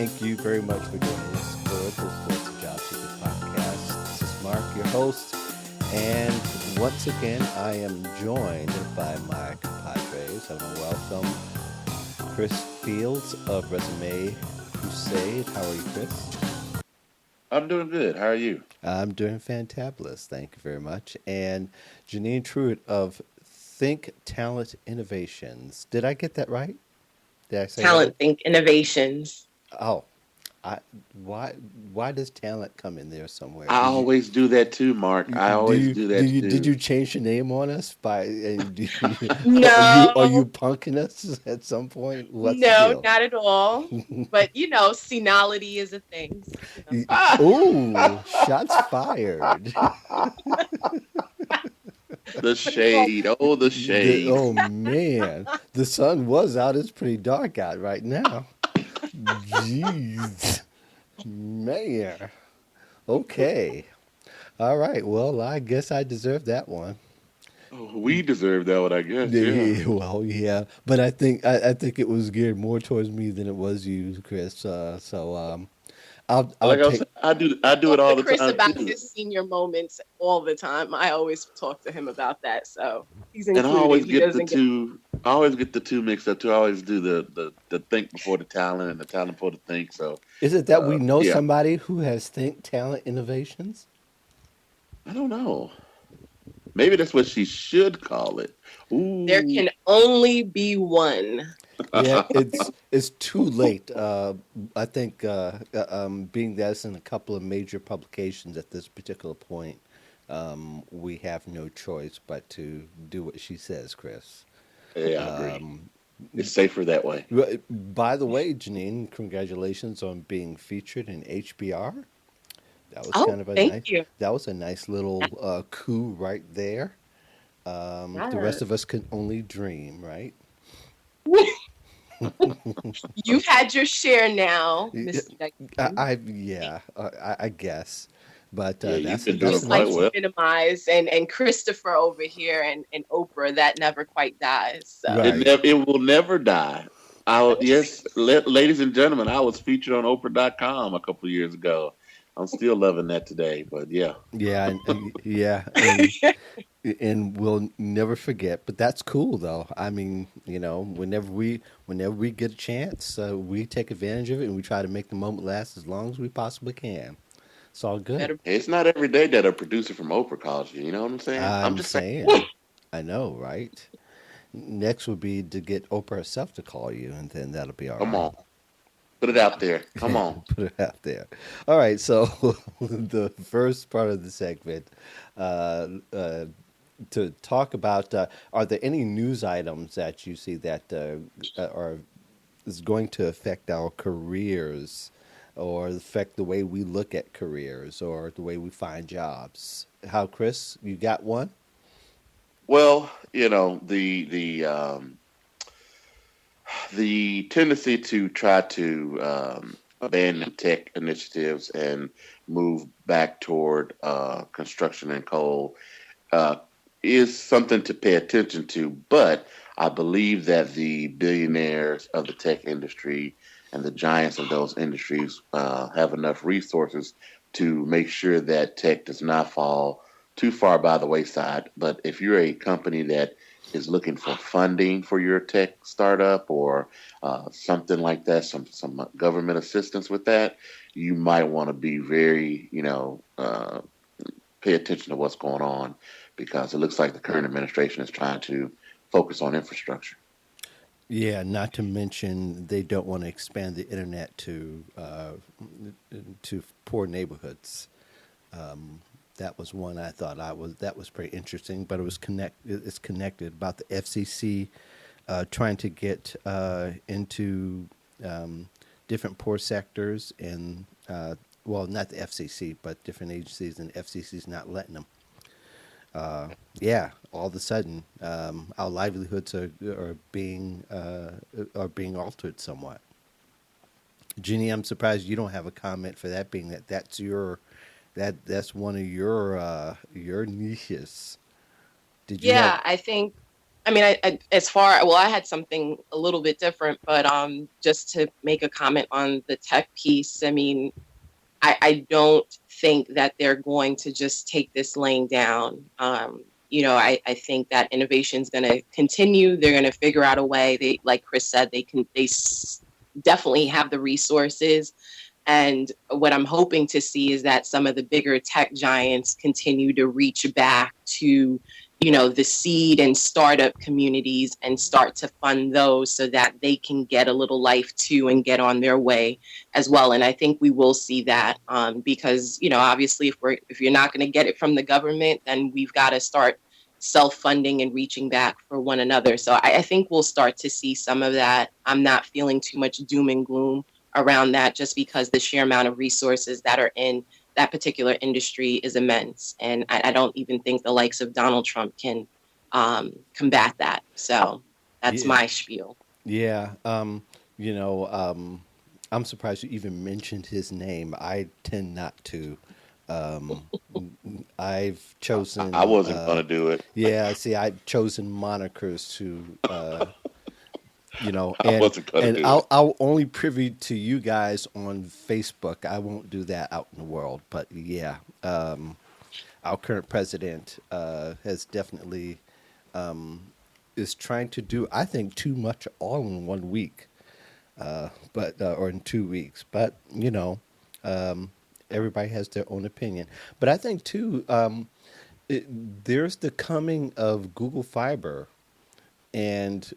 Thank you very much for joining us for the Voice of Job Seekers podcast. This is Mark, your host, and once again, I am joined by my compadres. I want to welcome Chris Fields of Resume Crusade. How are you, Chris? I'm doing good. How are you? I'm doing fantabulous. Thank you very much. And Janine Truitt of Think Talent Innovations. Did I get that right? Did I say that right? Talent Think Innovations. Oh, I why why does talent come in there somewhere? I always do that too, Mark. I Do always you do do that you did too. you change your name on us by are you No, punking us at some point? What's the no, deal? not at all. But senility is a thing. Oh, shots fired. The Well, shade. Oh, the shade. Oh man, the sun was out. It's pretty dark out right now. Jeez, man. Okay. All right. Well, I guess I deserve that one. Oh, we deserve that one, I guess. Yeah. Well, yeah, but I think it was geared more towards me than it was you, Chris. I'll Like I take. said, I do talk it to all the Chris time about too, his senior moments all the time. I always talk to him about that, so he's and I included. always He get the doesn't get. two. I always get the two mixed up too. I always do the think before the talent and the talent before the think. So, Is it that we know yeah. somebody who has think talent innovations? I don't know. Maybe that's what she should call it. There Ooh. can only be one. Yeah, it's too late. I think being that it's in a couple of major publications at this particular point, we have no choice but to do what she says, Chris. Yeah, I agree. It's safer that way. By the way, Janine, congratulations on being featured in HBR. That was Oh, kind of a thank nice. you. That was a nice little coup right there. The rest Yeah. of us can only dream, right? You've had your share now, Mr. Jackson. I guess, but Yeah, you've been doing that's a Just quite like nice. to well. minimize and Christopher over here and Oprah, that never quite dies. So Right. It will never die. Yes, ladies and gentlemen, I was featured on Oprah.com a couple of years ago. I'm still loving that today, but yeah. Yeah, and we'll never forget. But that's cool, though. I mean, whenever we get a chance, we take advantage of it and we try to make the moment last as long as we possibly can. It's all good. better. It's not every day that a producer from Oprah calls you. You know what I'm saying? I'm I'm just saying. saying, I know, right? Next would be to get Oprah herself to call you, and then that'll be all Come right. on, put it out there. Come on. Put it out there. All right. So the first part of the segment, uh, uh, to talk about, are there any news items that you see that are is going to affect our careers, or affect the way we look at careers, or the way we find jobs? How, Chris? You got one? Well, the tendency to try to abandon tech initiatives and move back toward construction and coal uh, is something to pay attention to. But I believe that the billionaires of the tech industry and the giants of those industries have enough resources to make sure that tech does not fall too far by the wayside. But if you're a company that is looking for funding for your tech startup or something like that, some government assistance with that, you might want to be very, pay attention to what's going on because it looks like the current administration is trying to focus on infrastructure. Yeah, not to mention they don't want to expand the internet to poor neighborhoods. That was one I thought I was that was pretty interesting, but it was it's connected about the FCC trying to get into different poor sectors and well, not the FCC, but different agencies, and the FCC's not letting them. Yeah, all of a sudden, our livelihoods are being altered somewhat. Jeannie, I'm surprised you don't have a comment for that, being that that's one of your niches. Did you have? Yeah, I think I mean, I had something a little bit different, but just to make a comment on the tech piece, I mean, I don't think that they're going to just take this laying down. I think that innovation is going to continue. They're going to figure out a way. They, like Chris said, definitely have the resources. And what I'm hoping to see is that some of the bigger tech giants continue to reach back to, the seed and startup communities and start to fund those so that they can get a little life too and get on their way as well. And I think we will see that because, obviously if you're not going to get it from the government, then we've got to start self-funding and reaching back for one another. So I think we'll start to see some of that. I'm not feeling too much doom and gloom around that, just because the sheer amount of resources that are in that particular industry is immense. And I don't even think the likes of Donald Trump can combat that. So that's my spiel. Yeah. I'm surprised you even mentioned his name. I tend not to. I've chosen. I wasn't going to do it. Yeah, see, I've chosen monikers to I wasn't going to do it. I'll only privy to you guys on Facebook. I won't do that out in the world. But yeah, our current president has definitely is trying to do, I think, too much all in 1 week, or in 2 weeks. But everybody has their own opinion. But I think too, there's the coming of Google Fiber, and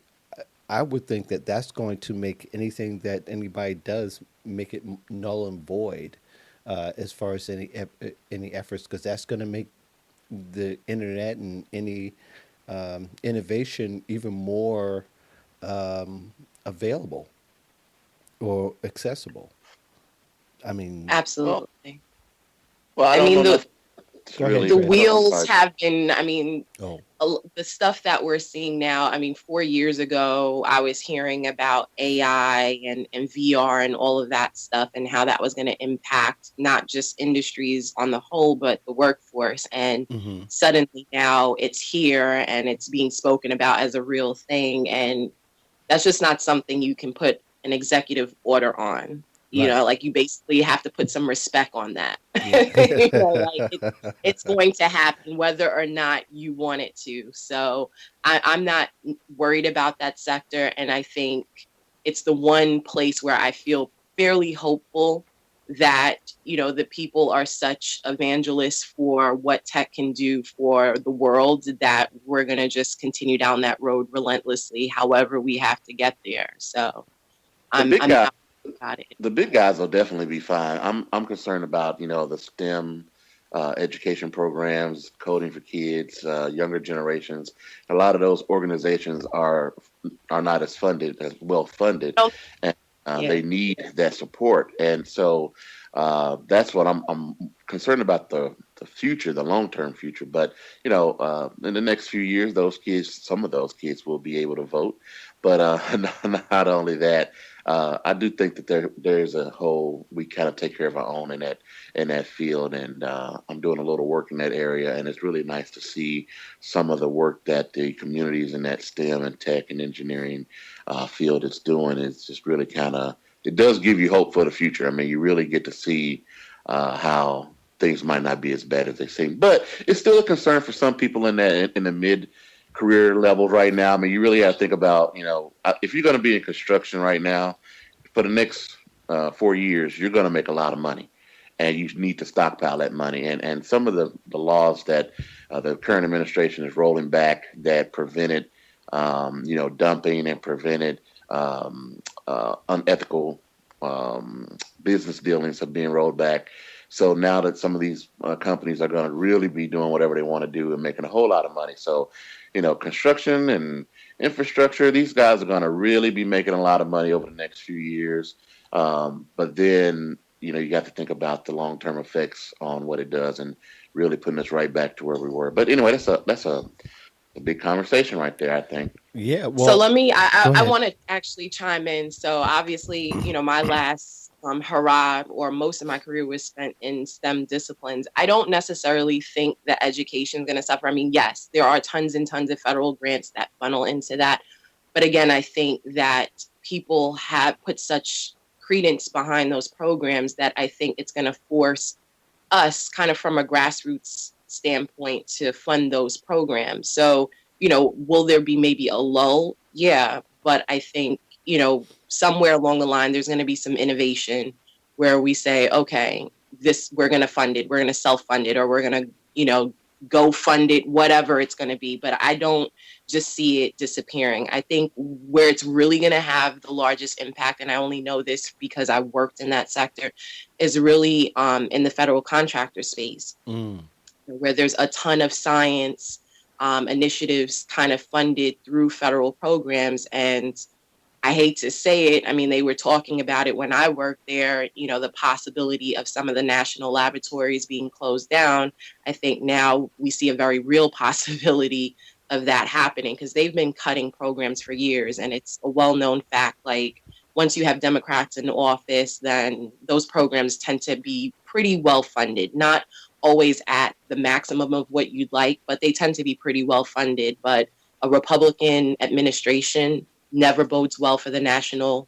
I would think that that's going to make anything that anybody does make it null and void, as far as any efforts, because that's going to make the internet and any innovation even more available or accessible. I mean, Absolutely. Well, I I don't mean, know. the wheels have been, I mean, oh, the stuff that we're seeing now. I mean, 4 years ago, I was hearing about AI and VR and all of that stuff and how that was going to impact not just industries on the whole, but the workforce. And mm-hmm. suddenly now it's here and it's being spoken about as a real thing. And that's just not something you can put an executive order on. Right. Like you basically have to put some respect on that. Yeah. It's going to happen whether or not you want it to. So I'm not worried about that sector. And I think it's the one place where I feel fairly hopeful that, the people are such evangelists for what tech can do for the world that we're going to just continue down that road relentlessly, however we have to get there. So I'm not about it. The big guys will definitely be fine. I'm concerned about the STEM education programs, coding for kids, younger generations. A lot of those organizations are not as well funded, Oh, and yeah. they need that support. And so that's what I'm concerned about, the future, the long term future. But in the next few years, some of those kids will be able to vote. But not only that. I do think that there's a whole, we kind of take care of our own in that field, and I'm doing a little work in that area, and it's really nice to see some of the work that the communities in that STEM and tech and engineering field is doing. It's just really it does give you hope for the future. I mean, you really get to see how things might not be as bad as they seem, but it's still a concern for some people in the mid career level right now. I mean, you really have to think about, if you're going to be in construction right now for the next 4 years, you're going to make a lot of money, and you need to stockpile that money. And some of the laws that the current administration is rolling back that prevented, dumping and prevented unethical business dealings are being rolled back. So now that some of these companies are going to really be doing whatever they want to do and making a whole lot of money. So, construction and infrastructure, these guys are going to really be making a lot of money over the next few years. But then, you got to think about the long-term effects on what it does and really putting us right back to where we were. But anyway, that's a big conversation right there, I think. Yeah. Well, so I want to actually chime in. So obviously, my last hurrah, or most of my career was spent in STEM disciplines, I don't necessarily think that education is going to suffer. I mean, yes, there are tons and tons of federal grants that funnel into that. But again, I think that people have put such credence behind those programs that I think it's going to force us kind of from a grassroots standpoint to fund those programs. So, will there be maybe a lull? Yeah. But I think, somewhere along the line, there's going to be some innovation where we say, okay, we're going to fund it. We're going to self-fund it, or we're going to, go fund it, whatever it's going to be. But I don't just see it disappearing. I think where it's really going to have the largest impact, and I only know this because I worked in that sector, is really in the federal contractor space, where there's a ton of science initiatives kind of funded through federal programs. And I hate to say it, I mean, they were talking about it when I worked there, the possibility of some of the national laboratories being closed down. I think now we see a very real possibility of that happening, because they've been cutting programs for years. And it's a well-known fact, like, once you have Democrats in office, then those programs tend to be pretty well funded, not always at the maximum of what you'd like, but they tend to be pretty well funded. But a Republican administration never bodes well for the national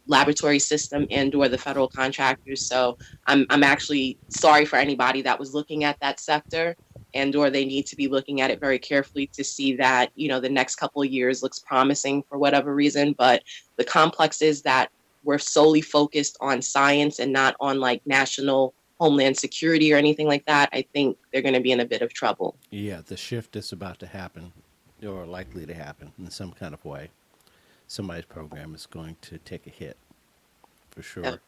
laboratory system and or the federal contractors. So I'm actually sorry for anybody that was looking at that sector, and or they need to be looking at it very carefully to see that, the next couple of years looks promising for whatever reason. But the complexes that were solely focused on science and not on like national homeland security or anything like that, I think they're going to be in a bit of trouble. Yeah, the shift is about to happen, or likely to happen in some kind of way. Somebody's program is going to take a hit, for sure.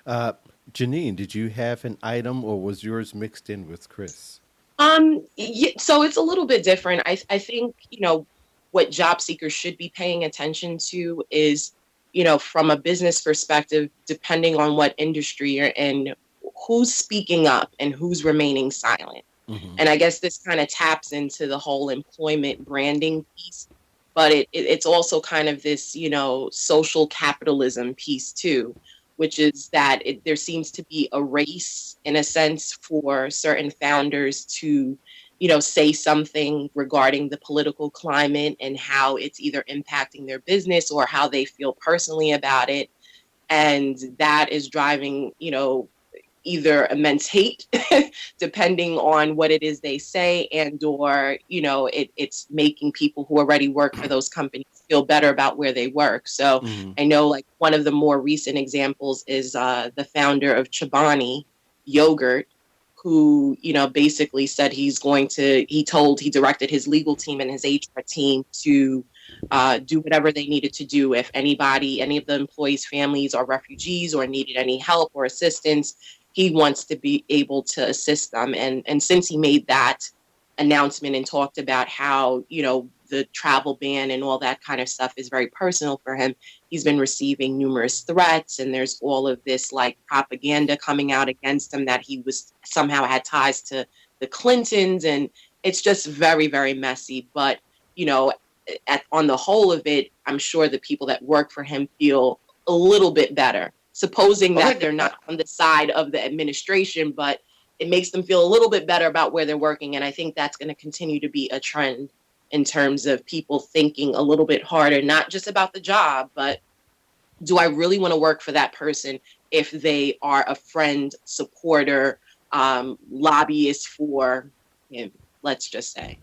Yeah. Janine, did you have an item, or was yours mixed in with Chris? Yeah, so it's a little bit different. I think, what job seekers should be paying attention to is, from a business perspective, depending on what industry you're in, who's speaking up and who's remaining silent. Mm-hmm. And I guess this kind of taps into the whole employment branding piece, but it's also kind of this, social capitalism piece too, which is that there seems to be a race, in a sense, for certain founders to, say something regarding the political climate and how it's either impacting their business or how they feel personally about it. And that is driving, either immense hate, depending on what it is they say, and or, it's making people who already work for those companies feel better about where they work. So I know, like, one of the more recent examples is the founder of Chobani Yogurt, who, basically said he directed his legal team and his HR team to do whatever they needed to do. If any of the employees' families are refugees or needed any help or assistance, he wants to be able to assist them. And since he made that announcement and talked about how, the travel ban and all that kind of stuff is very personal for him, he's been receiving numerous threats. And there's all of this like propaganda coming out against him that he was somehow had ties to the Clintons. And it's just very, very messy. But, on the whole of it, I'm sure the people that work for him feel a little bit better, supposing that they're not on the side of the administration, but it makes them feel a little bit better about where they're working. And I think that's going to continue to be a trend in terms of people thinking a little bit harder, not just about the job, but do I really want to work for that person if they are a friend, supporter, lobbyist for him, let's just say.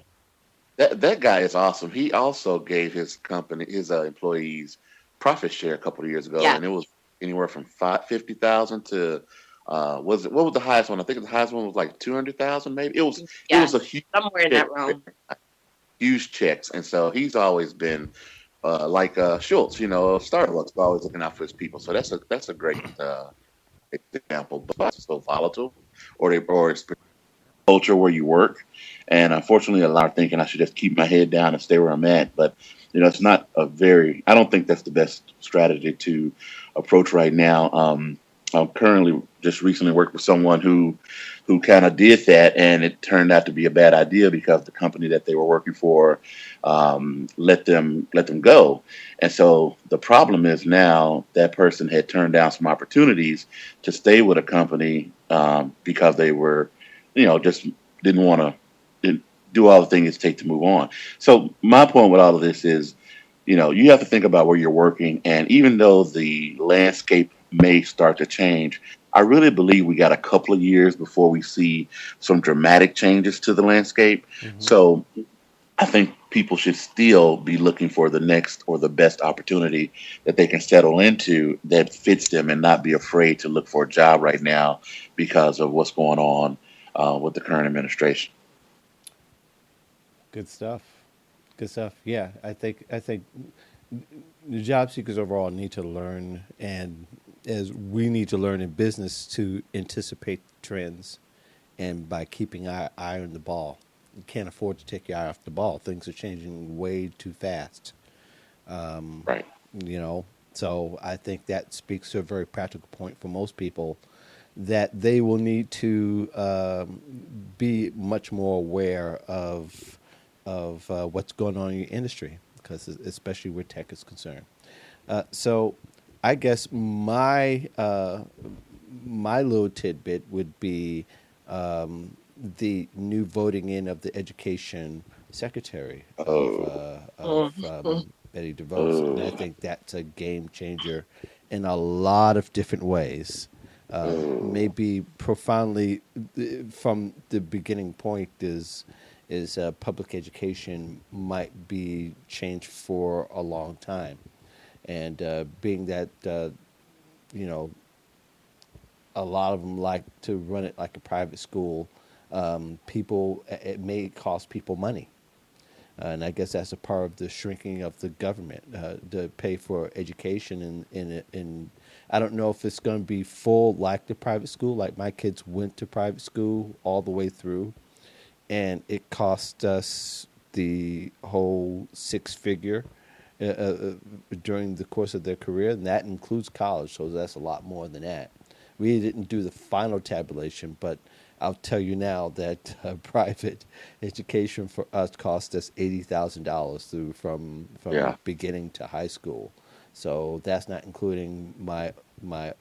That guy is awesome. He also gave his employees profit share a couple of years ago, and it was anywhere from 50,000 to what was the highest one? I think the highest one was like 200,000, maybe. It was a huge, somewhere in that realm. Huge checks, and so he's always been like Schultz, Starbucks, always looking out for his people. So that's a great example. But it's so volatile, or it's culture where you work, and unfortunately, a lot of thinking I should just keep my head down and stay where I'm at. But it's not I don't think that's the best strategy to approach right now. I'm currently just recently worked with someone who kind of did that, and it turned out to be a bad idea because the company that they were working for let them go. And so the problem is now that person had turned down some opportunities to stay with a company because they were, just didn't want to do all the things it takes to move on. So my point with all of this is, you have to think about where you're working, and even though the landscape may start to change, I really believe we got a couple of years before we see some dramatic changes to the landscape. Mm-hmm. So I think people should still be looking for the next or the best opportunity that they can settle into that fits them, and not be afraid to look for a job right now because of what's going on with the current administration. Good stuff. Good stuff. Yeah, I think the job seekers overall need to learn, and as we need to learn in business to anticipate trends, and by keeping our eye on the ball. You can't afford to take your eye off the ball. Things are changing way too fast. Right. You know, so I think that speaks to a very practical point for most people, that they will need to be much more aware of what's going on in your industry, because especially where tech is concerned. So, I guess my little tidbit would be the new voting in of the education secretary of Betty DeVos, and I think that's a game changer in a lot of different ways. Maybe profoundly, from the beginning point is public education might be changed for a long time, and being that you know a lot of them like to run it like a private school. People, it may cost people money, and I guess that's a part of the shrinking of the government to pay for education. In I don't know if it's going to be full like the private school. Like my kids went to private school all the way through, and it cost us the whole six-figure during the course of their career, and that includes college. So that's a lot more than that. We didn't do the final tabulation, but I'll tell you now that private education for us cost us $80,000 through from Yeah. beginning to high school. So that's not including my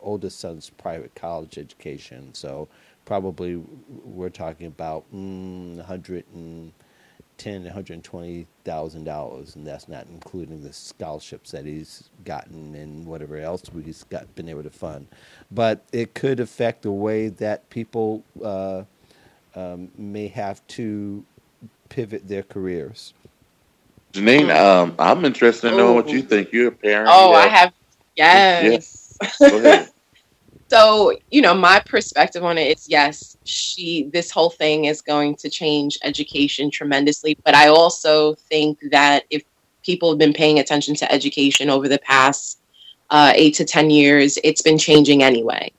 oldest son's private college education. So probably we're talking about 120,000, and that's not including the scholarships that he's gotten and whatever else he's been able to fund. But it could affect the way that people may have to pivot their careers. Janine, I'm interested in knowing what you Oh, think. You're a parent. oh, You I have, have, yeah. yes. Go ahead. So, my perspective on it is yes, this whole thing is going to change education tremendously. But I also think that if people have been paying attention to education over the past 8 to 10 years, it's been changing anyway.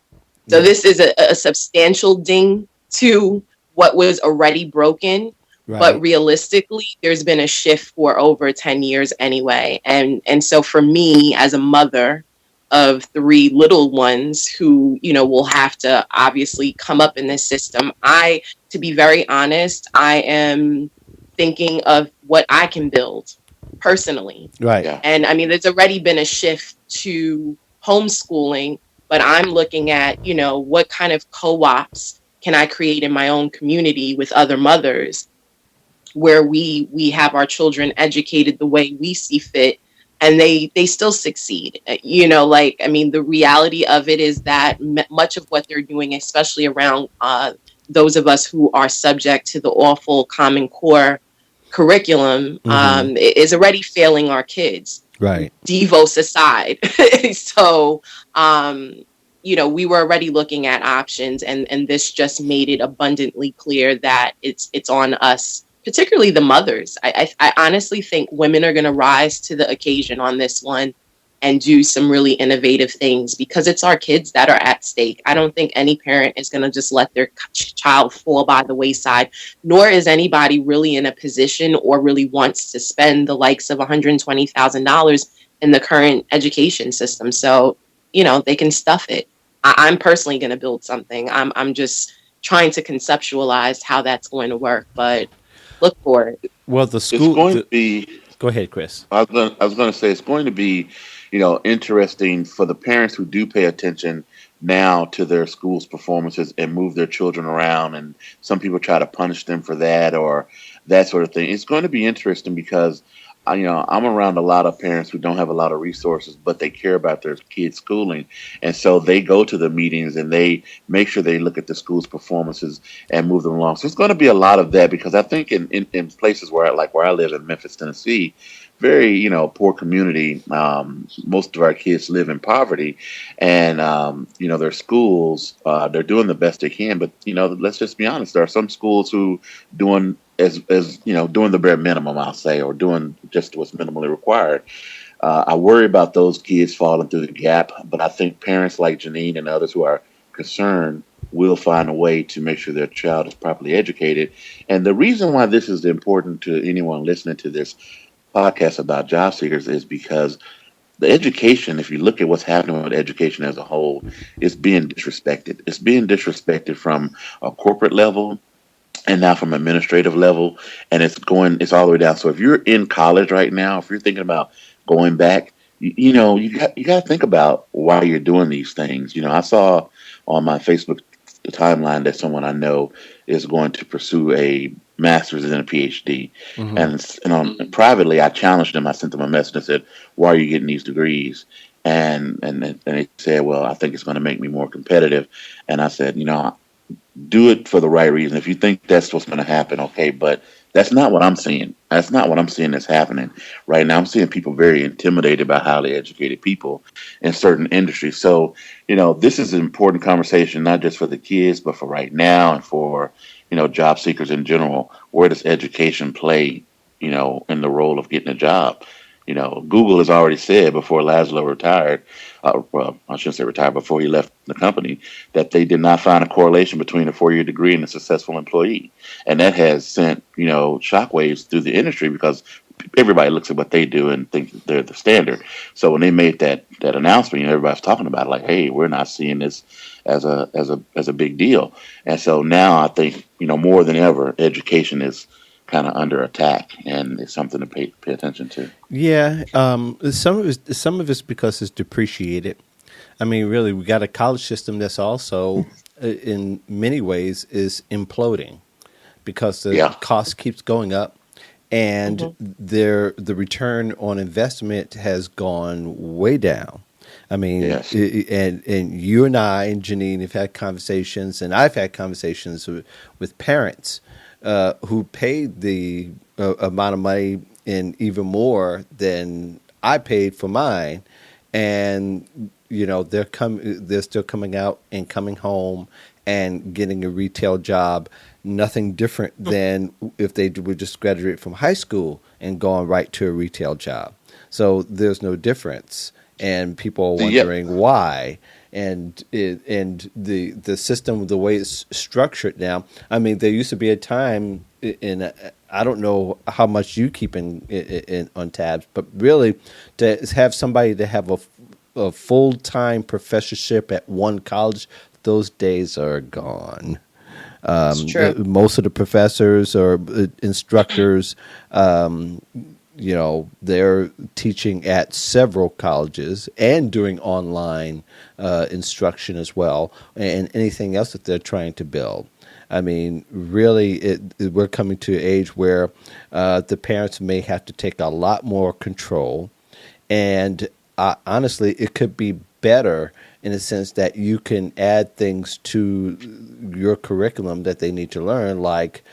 So Yeah. this is a substantial ding to what was already broken. But Right. realistically, there's been a shift for over 10 years anyway. And so for me as a mother of three little ones who, will have to obviously come up in this system, to be very honest, I am thinking of what I can build personally. Right. Yeah. And I mean, there's already been a shift to homeschooling, but I'm looking at, what kind of co-ops can I create in my own community with other mothers where we have our children educated the way we see fit, and they still succeed. Like, I mean, the reality of it is that much of what they're doing, especially around those of us who are subject to the awful Common Core curriculum, Mm-hmm. is already failing our kids. Right. Devos aside. So, we were already looking at options, and this just made it abundantly clear that it's on us, particularly the mothers. I honestly think women are going to rise to the occasion on this one and do some really innovative things, because it's our kids that are at stake. I don't think any parent is going to just let their child fall by the wayside, nor is anybody really in a position or really wants to spend the likes of $120,000 in the current education system. So, they can stuff it. I'm personally going to build something. I'm just trying to conceptualize how that's going to work, but look for it. Well, the It's school. going to be. Go ahead, Chris. I was going to say it's going to be, interesting for the parents who do pay attention now to their school's performances and move their children around, and some people try to punish them for that or that sort of thing. It's going to be interesting because, I'm around a lot of parents who don't have a lot of resources, but they care about their kids' schooling, and so they go to the meetings and they make sure they look at the school's performances and move them along. So it's going to be a lot of that because I think in places where I live in Memphis, Tennessee, very poor community. Most of our kids live in poverty, and their schools they're doing the best they can. But let's just be honest, there are some schools who doing as doing the bare minimum, I'll say, or doing just what's minimally required. I worry about those kids falling through the gap, but I think parents like Janine and others who are concerned will find a way to make sure their child is properly educated. And the reason why this is important to anyone listening to this podcast about job seekers is because the education, if you look at what's happening with education as a whole, is being disrespected. It's being disrespected from a corporate level and now from administrative level, and it's all the way down. So if you're in college right now, if you're thinking about going back, you got to think about why you're doing these things. I saw on my Facebook timeline that someone I know is going to pursue a master's and a PhD, Mm-hmm. and privately I challenged them. I sent them a message and said, "Why are you getting these degrees?" And they said, "Well, I think it's going to make me more competitive." And I said, do it for the right reason. If you think that's what's going to happen, okay, but that's not what I'm seeing. That's not what I'm seeing that's happening right now. I'm seeing people very intimidated by highly educated people in certain industries. So, this is an important conversation, not just for the kids, but for right now and for, job seekers in general. Where does education play, in the role of getting a job? Google has already said before Laszlo retired, well, I shouldn't say retired, before he left the company, that they did not find a correlation between a 4-year degree and a successful employee. And that has sent, shockwaves through the industry because everybody looks at what they do and thinks they're the standard. So when they made that announcement, everybody's talking about it like, hey, we're not seeing this as a big deal. And so now I think, more than ever, education is kind of under attack, and it's something to pay attention to. Yeah, some of it's because it's depreciated. I mean, really, we got a college system that's also, in many ways, is imploding because the cost keeps going up, and the return on investment has gone way down. I mean, Yes. and you and I and Janine have had conversations, and I've had conversations with parents who paid the amount of money and even more than I paid for mine, and they're still coming out and coming home and getting a retail job. Nothing different than if they would just graduate from high school and going right to a retail job. So there's no difference, and people are wondering why. And the system, the way it's structured now. I mean, there used to be a time, in I don't know how much you keep in on tabs, but really to have somebody to have a full-time professorship at one college, those days are gone. Most of the professors or instructors, they're teaching at several colleges and doing online instruction as well, and anything else that they're trying to build. I mean, really, we're coming to an age where the parents may have to take a lot more control, and honestly, it could be better in the sense that you can add things to your curriculum that they need to learn, like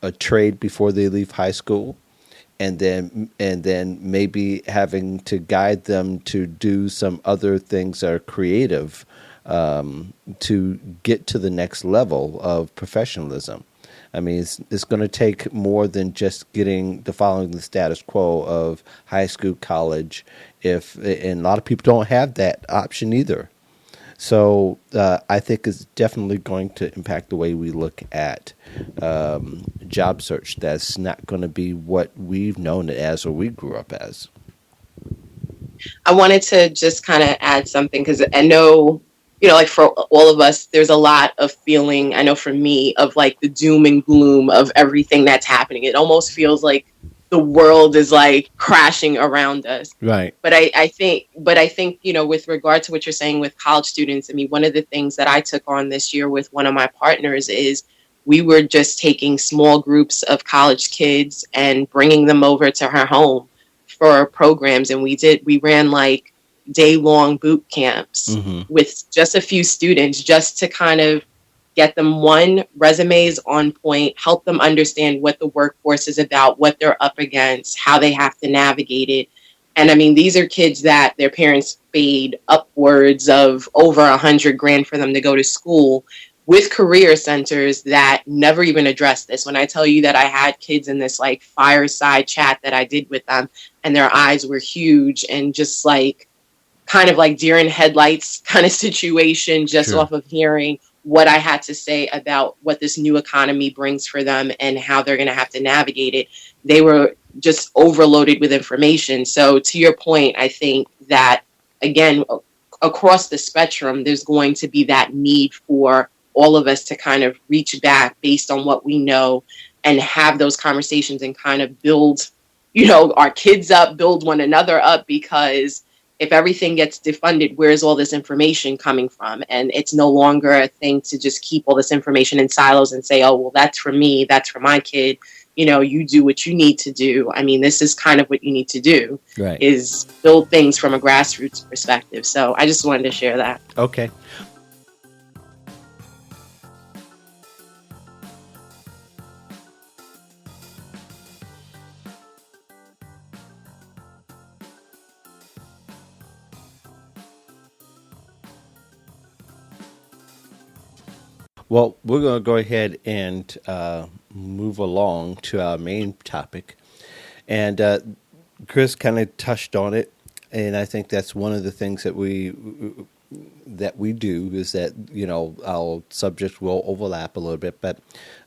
a trade before they leave high school, and then maybe having to guide them to do some other things that are creative to get to the next level of professionalism. I mean, it's going to take more than just following the status quo of high school, college. And a lot of people don't have that option either. So I think it's definitely going to impact the way we look at job search. That's not going to be what we've known it as or we grew up as. I wanted to just kind of add something because I know like for all of us, there's a lot of feeling, I know for me, of like the doom and gloom of everything that's happening. It almost feels like the world is like crashing around us. Right. But I think, with regard to what you're saying with college students, I mean, one of the things that I took on this year with one of my partners is we were just taking small groups of college kids and bringing them over to her home for programs. And we ran like day-long boot camps Mm-hmm. with just a few students, just to kind of get them, one, resumes on point, help them understand what the workforce is about, what they're up against, how they have to navigate it. And I mean, these are kids that their parents paid upwards of over $100,000 for them to go to school, with career centers that never even addressed this. When I tell you that I had kids in this like fireside chat that I did with them, and their eyes were huge and just like kind of like deer in headlights kind of situation, just Sure. off of hearing what I had to say about what this new economy brings for them and how they're going to have to navigate it. They were just overloaded with information. So to your point, I think that, again, across the spectrum, there's going to be that need for all of us to kind of reach back based on what we know and have those conversations and kind of build, our kids up, build one another up, because if everything gets defunded, where's all this information coming from? And it's no longer a thing to just keep all this information in silos and say, oh, well, that's for me, that's for my kid. You do what you need to do. I mean, this is kind of what you need to do, Right. is build things from a grassroots perspective. So I just wanted to share that. Okay. Well, we're going to go ahead and move along to our main topic. And Chris kind of touched on it, and I think that's one of the things that we do, is that our subjects will overlap a little bit, but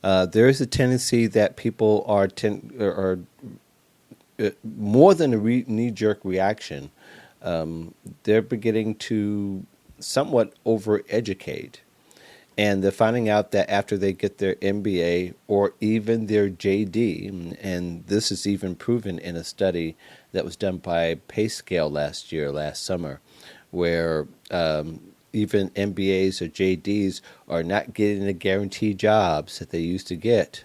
there is a tendency that people are more than a knee-jerk reaction. They're beginning to somewhat over-educate. And they're finding out that after they get their MBA or even their JD, and this is even proven in a study that was done by PayScale last summer, where even MBAs or JDs are not getting the guaranteed jobs that they used to get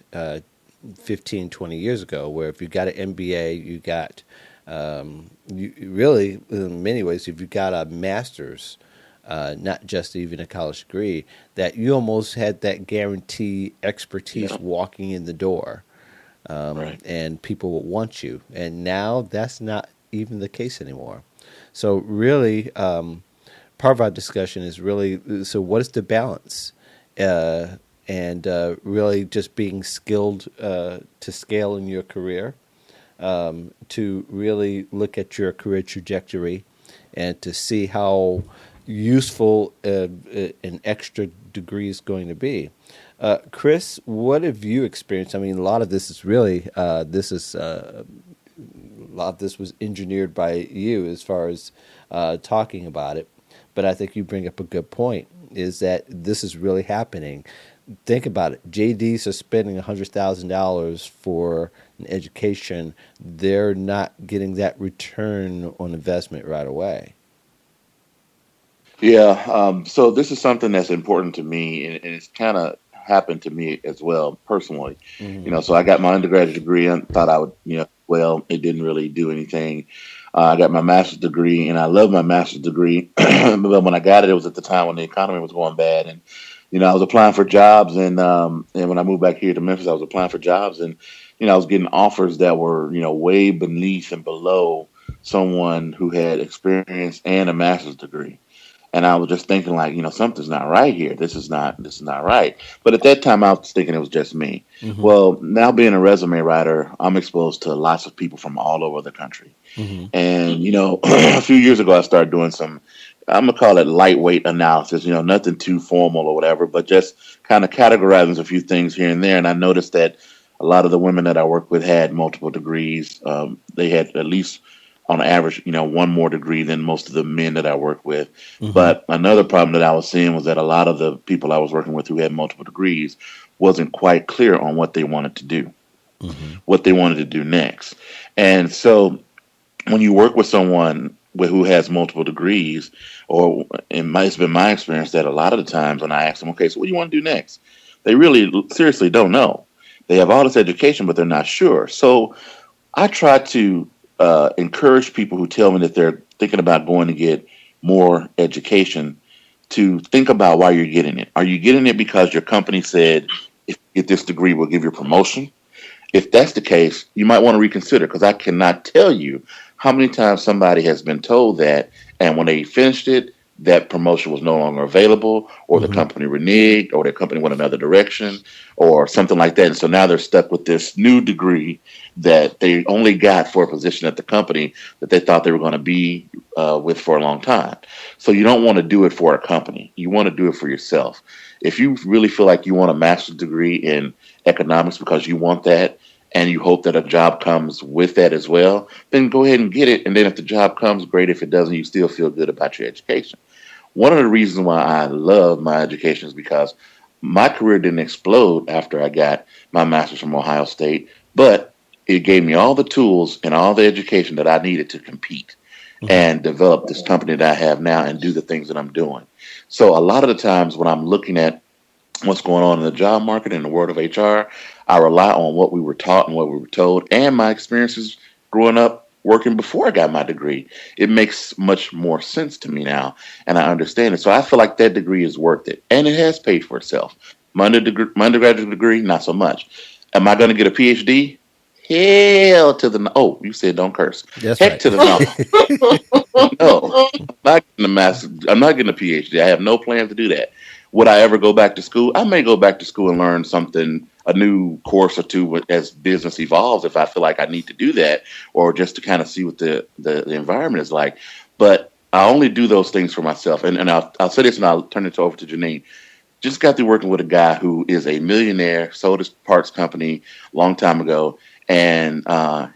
15, 20 years ago, where if you got an MBA, you got, you really, in many ways, if you got a master's, not just even a college degree, that you almost had that guarantee expertise walking in the door, Right. and people would want you. And now that's not even the case anymore. So really, part of our discussion is really, so what is the balance? And really just being skilled to scale in your career, to really look at your career trajectory and to see how useful an extra degree is going to be. Chris, what have you experienced? I mean, a lot of this is really a lot of this was engineered by you as far as talking about it. But I think you bring up a good point: is that this is really happening. Think about it. JDs are spending $100,000 for an education. They're not getting that return on investment right away. Yeah. So this is something that's important to me, and it's kind of happened to me as well personally. Mm-hmm. So I got my undergraduate degree and thought I would, well, it didn't really do anything. I got my master's degree, and I love my master's degree. But when I got it, it was at the time when the economy was going bad, and I was applying for jobs, and when I moved back here to Memphis, I was applying for jobs, and I was getting offers that were way beneath and below someone who had experience and a master's degree. And I was just thinking, like, something's not right here. This is not right. But at that time, I was thinking it was just me. Mm-hmm. Well, now being a resume writer, I'm exposed to lots of people from all over the country. Mm-hmm. And, a few years ago, I started doing some, I'm going to call it lightweight analysis, nothing too formal or whatever, but just kind of categorizing a few things here and there. And I noticed that a lot of the women that I worked with had multiple degrees. They had at least on average, one more degree than most of the men that I work with. Mm-hmm. But another problem that I was seeing was that a lot of the people I was working with who had multiple degrees wasn't quite clear on what they wanted to do, Mm-hmm. what they wanted to do next. And so when you work with someone who has multiple degrees, or it's been my experience that a lot of the times when I ask them, okay, so what do you want to do next? They really seriously don't know. They have all this education, but they're not sure. So I try to encourage people who tell me that they're thinking about going to get more education to think about why you're getting it. Are you getting it because your company said, if you get this degree, we'll give you a promotion? If that's the case, you might want to reconsider, because I cannot tell you how many times somebody has been told that, and when they finished it, that promotion was no longer available, or the Mm-hmm. company reneged, or their company went another direction, or something like that. And so now they're stuck with this new degree that they only got for a position at the company that they thought they were going to be with for a long time. So you don't want to do it for a company. You want to do it for yourself. If you really feel like you want a master's degree in economics because you want that, and you hope that a job comes with that as well, then go ahead and get it. And then if the job comes, great. If it doesn't, you still feel good about your education. One of the reasons why I love my education is because my career didn't explode after I got my master's from Ohio State, but it gave me all the tools and all the education that I needed to compete Mm-hmm. and develop this company that I have now and do the things that I'm doing. So a lot of the times when I'm looking at what's going on in the job market in the world of HR, I rely on what we were taught and what we were told, and my experiences growing up working before I got my degree. It makes much more sense to me now, and I understand it. So I feel like that degree is worth it, and it has paid for itself. My undergraduate degree, not so much. Am I going to get a PhD? Hell to the no. Oh, you said don't curse. That's Heck right. to the no. No, I'm not getting a master. I'm not getting a PhD. I have no plans to do that. Would I ever go back to school? I may go back to school and learn something, a new course or two as business evolves, if I feel like I need to do that, or just to kind of see what the environment is like. But I only do those things for myself. And I'll say this and I'll turn it over to Janine. Just got through working with a guy who is a millionaire, sold his parts company a long time ago, and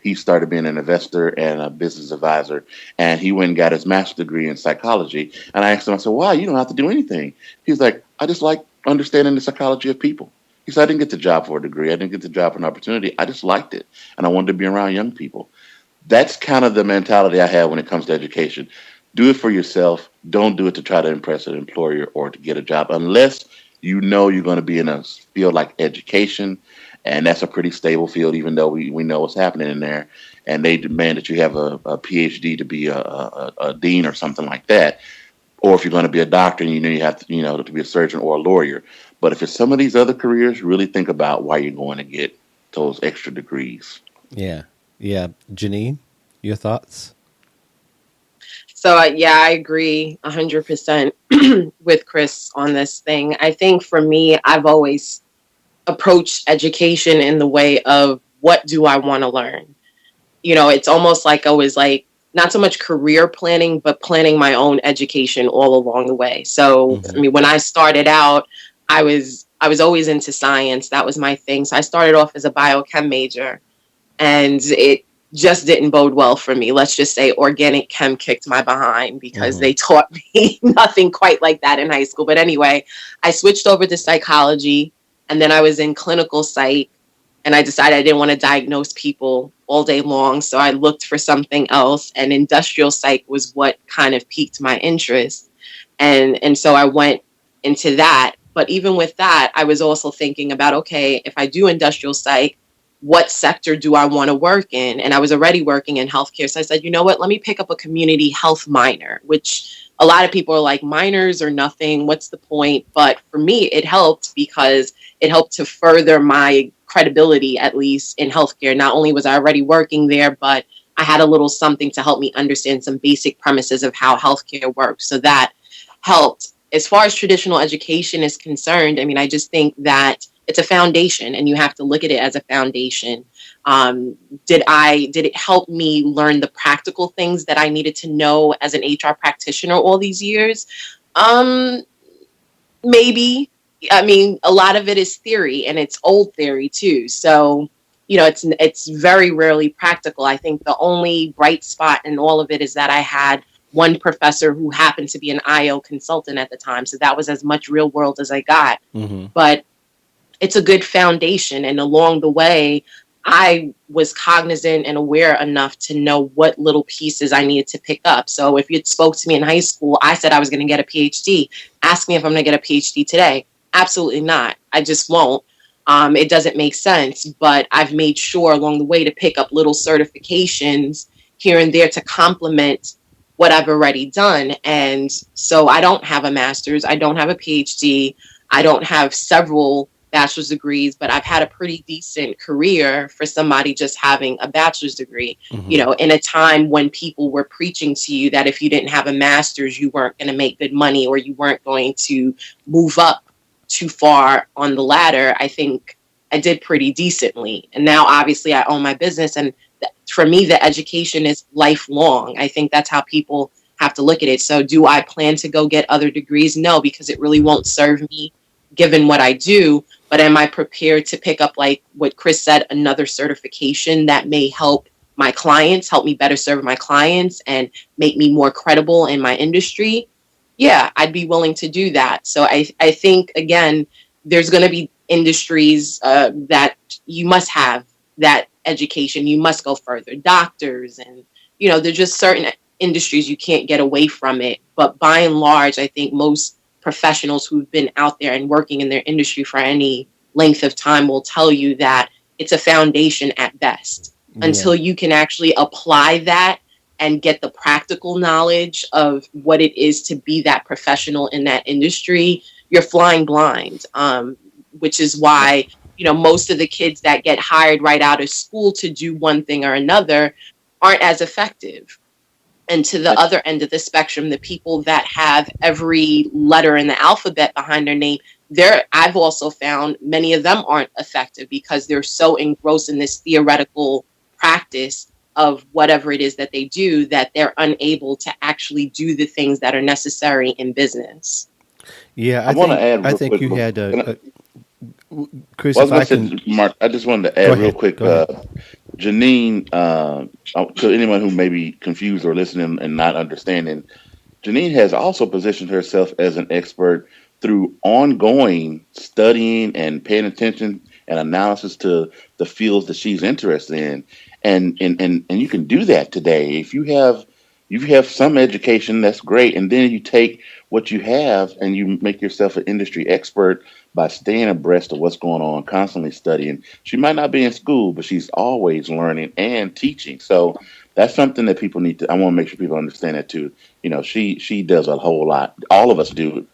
he started being an investor and a business advisor. And he went and got his master's degree in psychology. And I asked him, I said, "Why? You don't have to do anything." He's like, "I just like understanding the psychology of people." He said, "I didn't get the job for a degree. I didn't get the job for an opportunity. I just liked it. And I wanted to be around young people." That's kind of the mentality I have when it comes to education. Do it for yourself. Don't do it to try to impress an employer or to get a job, unless you know you're going to be in a field like education, and that's a pretty stable field, even though we know what's happening in there, and they demand that you have a PhD to be a dean or something like that. Or if you're going to be a doctor, and you have to, to be a surgeon or a lawyer. But if it's some of these other careers, really think about why you're going to get those extra degrees. Yeah. Yeah. Janine, your thoughts? So yeah, I agree 100% with Chris on this thing. I think for me, I've always approached education in the way of, what do I want to learn? It's almost like I was like, not so much career planning, but planning my own education all along the way. So, Mm-hmm. I mean, when I started out, I was always into science. That was my thing. So I started off as a biochem major, and it just didn't bode well for me. Let's just say organic chem kicked my behind, because Mm-hmm. they taught me nothing quite like that in high school. But anyway, I switched over to psychology, and then I was in clinical psych, and I decided I didn't want to diagnose people all day long. So I looked for something else, and industrial psych was what kind of piqued my interest. And so I went into that. But even with that, I was also thinking about, okay, if I do industrial psych, what sector do I want to work in? And I was already working in healthcare. So I said, you know what, let me pick up a community health minor, which a lot of people are like, minors are nothing. What's the point? But for me, it helped, because it helped to further my credibility, at least in healthcare. Not only was I already working there, but I had a little something to help me understand some basic premises of how healthcare works. So that helped. As far as traditional education is concerned, I mean, I just think that it's a foundation, and you have to look at it as a foundation. Did it help me learn the practical things that I needed to know as an HR practitioner all these years? Maybe. I mean, a lot of it is theory, and it's old theory too. So, it's very rarely practical. I think the only bright spot in all of it is that I had one professor who happened to be an IO consultant at the time. So that was as much real world as I got. Mm-hmm. But it's a good foundation. And along the way, I was cognizant and aware enough to know what little pieces I needed to pick up. So if you spoke to me in high school, I said I was going to get a PhD. Ask me if I'm going to get a PhD today. Absolutely not. I just won't. It doesn't make sense. But I've made sure along the way to pick up little certifications here and there to complement what I've already done. And so I don't have a master's. I don't have a PhD. I don't have several bachelor's degrees, but I've had a pretty decent career for somebody just having a bachelor's degree, Mm-hmm. in a time when people were preaching to you that if you didn't have a master's, you weren't going to make good money or you weren't going to move up too far on the ladder. I think I did pretty decently. And now obviously I own my business. And for me, the education is lifelong. I think that's how people have to look at it. So do I plan to go get other degrees? No, because it really won't serve me given what I do. But am I prepared to pick up, like what Chris said, another certification that may help my clients, help me better serve my clients and make me more credible in my industry? Yeah, I'd be willing to do that. So I think, again, there's going to be industries that you must have that education. You must go further. Doctors and, there's just certain industries you can't get away from it. But by and large, I think most professionals who've been out there and working in their industry for any length of time will tell you that it's a foundation at best. Until you can actually apply that and get the practical knowledge of what it is to be that professional in that industry, you're flying blind, which is why, most of the kids that get hired right out of school to do one thing or another aren't as effective. And to the other end of the spectrum, the people that have every letter in the alphabet behind their name, I've also found many of them aren't effective because they're so engrossed in this theoretical practice of whatever it is that they do that they're unable to actually do the things that are necessary in business. Yeah, I want to add I real think quick. you had Chris. Well, I If I was going can, to say, Mark, I just wanted to go add real ahead. quick. Go ahead. Janine, to anyone who may be confused or listening and not understanding, Janine has also positioned herself as an expert through ongoing studying and paying attention and analysis to the fields that she's interested in. And you can do that today. If you have some education, that's great. And then you take what you have and you make yourself an industry expert by staying abreast of what's going on, constantly studying. She might not be in school, but she's always learning and teaching. So that's something that people need to, I want to make sure people understand that too. She does a whole lot. All of us do,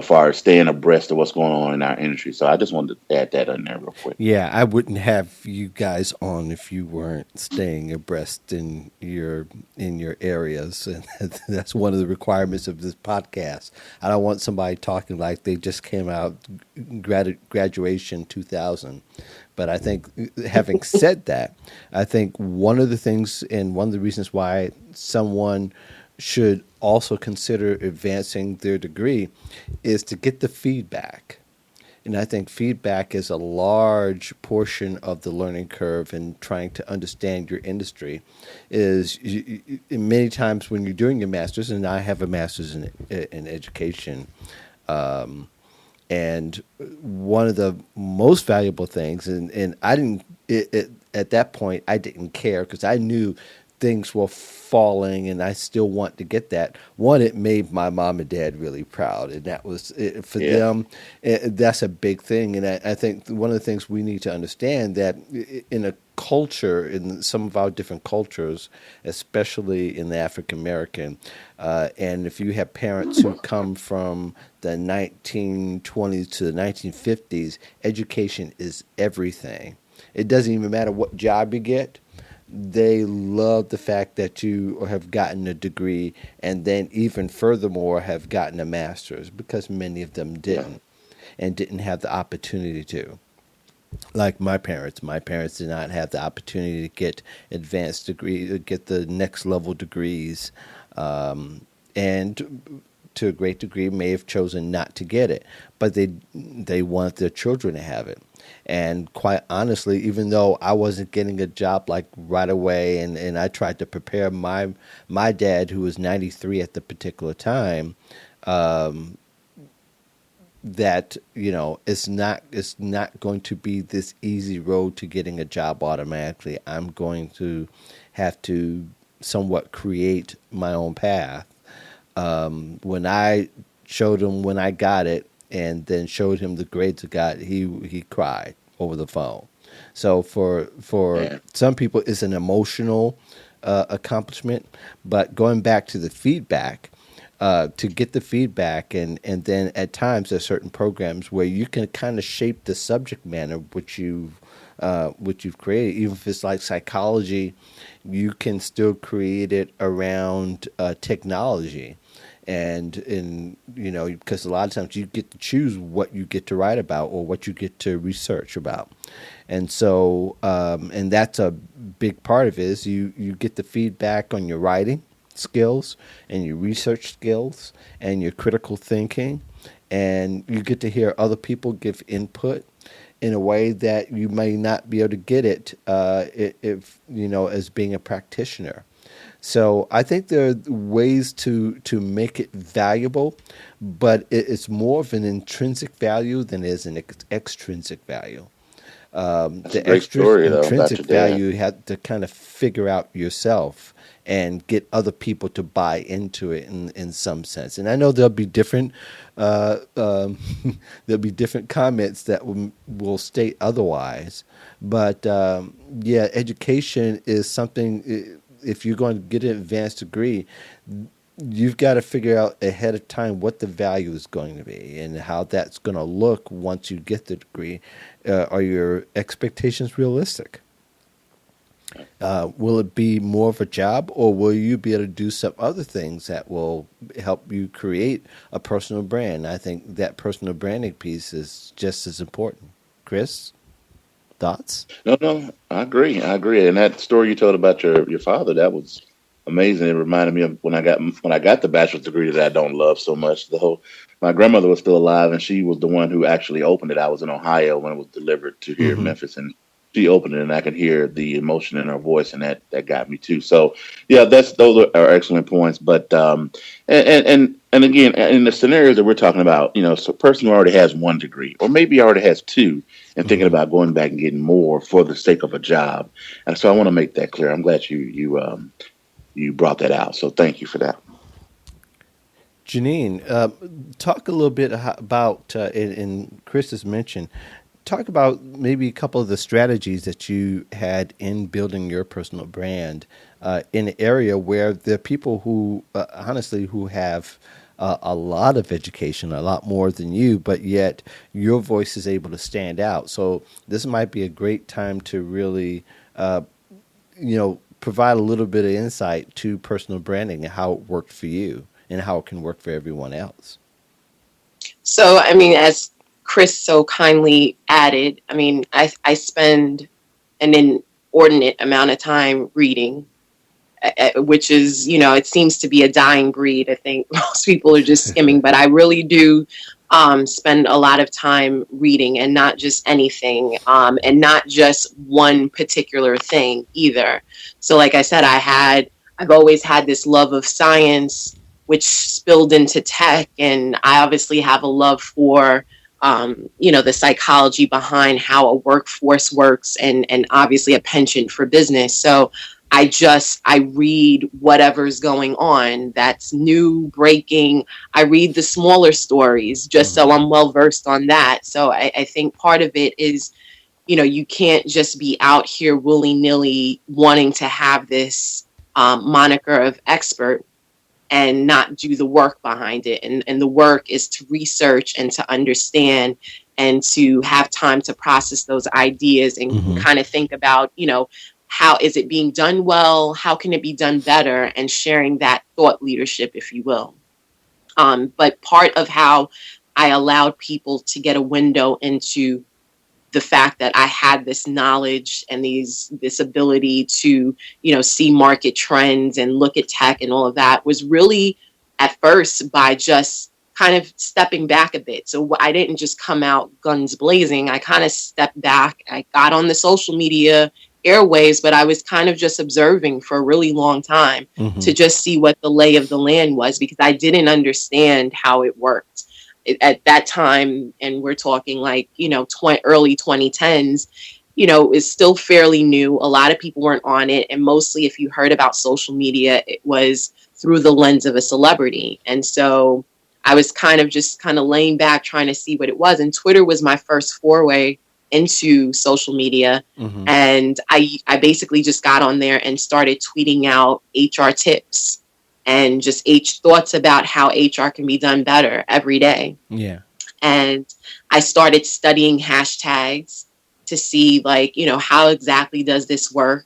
far as staying abreast of what's going on in our industry. So I just wanted to add that in there real quick. Yeah, I wouldn't have you guys on if you weren't staying abreast in your areas, and that's one of the requirements of this podcast. I don't want somebody talking like they just came out graduation 2000. But I think, having said that, I think one of the things and one of the reasons why someone should also consider advancing their degree is to get the feedback. And I think feedback is a large portion of the learning curve in trying to understand your industry. Many times when you're doing your master's, and I have a master's in education, and one of the most valuable things, and I didn't at that point I didn't care because I knew things were falling, and I still want to get that. One, it made my mom and dad really proud, and that was for them. That's a big thing, and I think one of the things we need to understand that in a culture, in some of our different cultures, especially in the African American, and if you have parents who come from the 1920s to the 1950s, education is everything. It doesn't even matter what job you get. They love the fact that you have gotten a degree and then even furthermore have gotten a master's, because many of them didn't and didn't have the opportunity to. Like my parents did not have the opportunity to get advanced degree, get the next level degrees. And to a great degree, may have chosen not to get it, but they want their children to have it. And quite honestly, even though I wasn't getting a job like right away, and I tried to prepare my dad, who was 93 at the particular time, that it's not going to be this easy road to getting a job automatically. I'm going to have to somewhat create my own path. When I showed him when I got it, and then showed him the grades I got, he cried over the phone. So for Yeah. some people, it's an emotional accomplishment. But going back to the feedback, to get the feedback, and then at times there's certain programs where you can kind of shape the subject matter which you've created. Even if it's like psychology, you can still create it around technology, and because a lot of times you get to choose what you get to write about or what you get to research about. And so and that's a big part of it, is you get the feedback on your writing skills and your research skills and your critical thinking, and you get to hear other people give input in a way that you may not be able to get it if as being a practitioner. So I think there are ways to make it valuable, but it's more of an intrinsic value than it is an extrinsic value. That's a The great extra story though about intrinsic your dad. value you have to kind of figure out yourself and get other people to buy into it in some sense. And I know there'll be different uh, um, there'll be different comments that will state otherwise, but yeah, education is something. If you're going to get an advanced degree, you've got to figure out ahead of time what the value is going to be and how that's going to look once you get the degree. Are your expectations realistic? Will it be more of a job, or will you be able to do some other things that will help you create a personal brand? I think that personal branding piece is just as important. Chris, thoughts? No, no, I agree. I agree. And that story you told about your father, that was amazing. It reminded me of when I got the bachelor's degree that I don't love so much. My grandmother was still alive, and she was the one who actually opened it. I was in Ohio when it was delivered to here in Mm-hmm. Memphis, and she opened it, and I could hear the emotion in her voice, and that got me too. So yeah, those are excellent points. But and again, in the scenarios that we're talking about, so a person who already has one degree, or maybe already has two, and thinking Mm-hmm. about going back and getting more for the sake of a job. And so I want to make that clear. I'm glad you brought that out. So thank you for that. Janine, talk a little bit about, and Chris has mentioned, talk about maybe a couple of the strategies that you had in building your personal brand in an area where there are people who, honestly, who have a lot of education, a lot more than you, but yet your voice is able to stand out. So this might be a great time to really, provide a little bit of insight to personal branding and how it worked for you and how it can work for everyone else. So, I mean, as Chris so kindly added, I mean, I spend an inordinate amount of time reading, which is, it seems to be a dying breed. I think most people are just skimming, but I really do spend a lot of time reading, and not just anything, and not just one particular thing either. So, like I said, I've always had this love of science, which spilled into tech, and I obviously have a love for the psychology behind how a workforce works, and obviously a penchant for business. So I read whatever's going on that's new, breaking. I read the smaller stories just Mm-hmm. so I'm well versed on that. So I think part of it is, you can't just be out here willy nilly wanting to have this moniker of expert and not do the work behind it. And the work is to research and to understand and to have time to process those ideas, and Mm-hmm. kind of think about, how is it being done well? How can it be done better? And sharing that thought leadership, if you will. But part of how I allowed people to get a window into the fact that I had this knowledge and this ability to, see market trends and look at tech and all of that, was really at first by just kind of stepping back a bit. So I didn't just come out guns blazing. I kind of stepped back. I got on the social media airwaves, but I was kind of just observing for a really long time to just see what the lay of the land was, because I didn't understand how it worked. At that time, and we're talking like, early 2010s, is still fairly new. A lot of people weren't on it. And mostly if you heard about social media, it was through the lens of a celebrity. And so I was kind of laying back, trying to see what it was. And Twitter was my first foray into social media. And I basically just got on there and started tweeting out HR tips and just thoughts about how HR can be done better every day. Yeah. And I started studying hashtags to see, like, how exactly does this work?